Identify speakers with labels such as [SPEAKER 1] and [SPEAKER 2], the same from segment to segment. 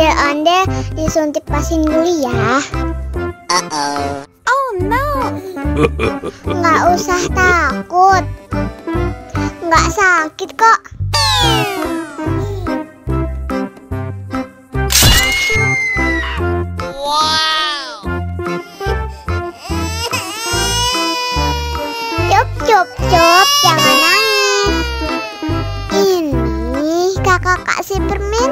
[SPEAKER 1] Ondel-ondel disuntik vaksin dulu ya.
[SPEAKER 2] Oh no.
[SPEAKER 1] Nggak usah takut. Nggak sakit kok.
[SPEAKER 2] Wow.
[SPEAKER 1] Cup, jangan nangis. Ini kakak kasih permen.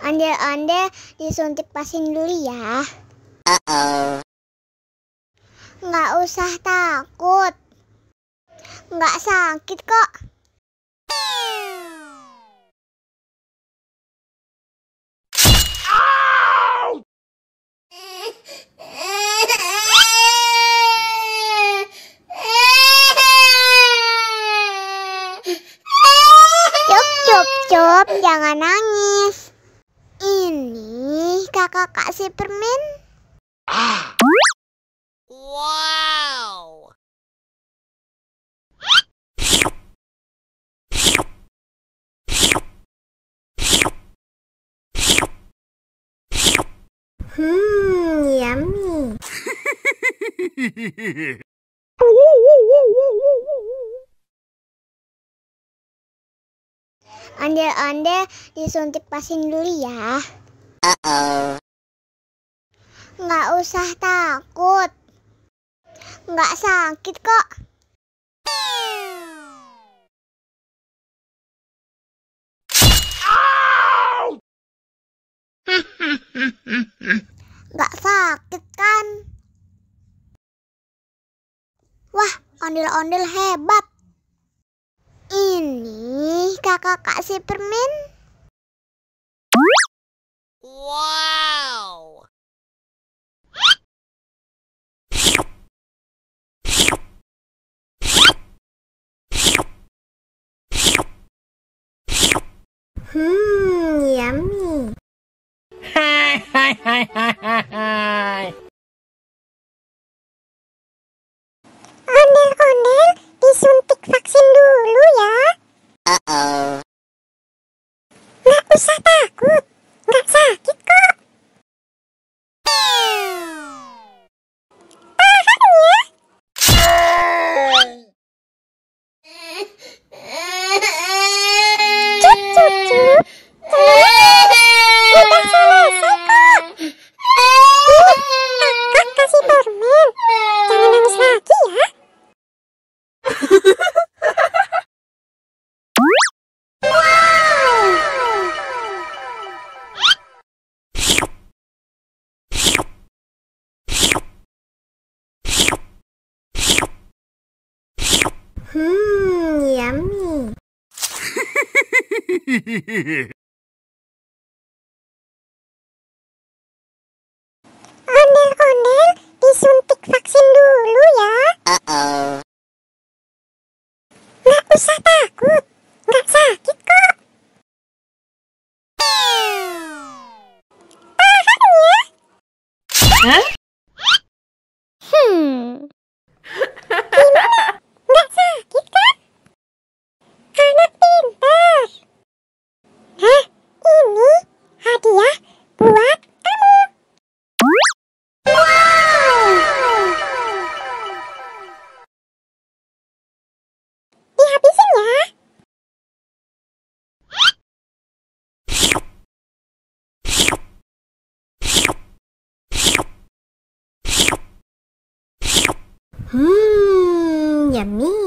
[SPEAKER 1] Ondel-ondel disuntik vaksin dulu ya. Nggak usah takut. Nggak sakit kok. Cup, jangan nangis. Ini kakak kasih permen.
[SPEAKER 2] Wow.
[SPEAKER 1] Yummy. Ondel-ondel disuntik vaksin dulu ya. Nggak usah takut. Nggak sakit kok. Nggak sakit kan? Wah, ondel-ondel hebat. Ini kakak kasih permen.
[SPEAKER 2] Wow.
[SPEAKER 1] Yummy. Ondel-ondel disuntik vaksin dulu ya. Nggak usah takut. Nggak sakit kok. Tahan ya. Cup. Udah selesai kok. Kakak kasih permen. Jangan nangis lagi ya. Yummy. Ondel-ondel disuntik vaksin dulu ya. Nggak usah takut. Nggak sakit kok. Tahan ya. Gimana? Nggak sakit kan? Anak pintar. Hah? Ini hadiah buat kamu. Wow. Dihabisin ya. Yummy.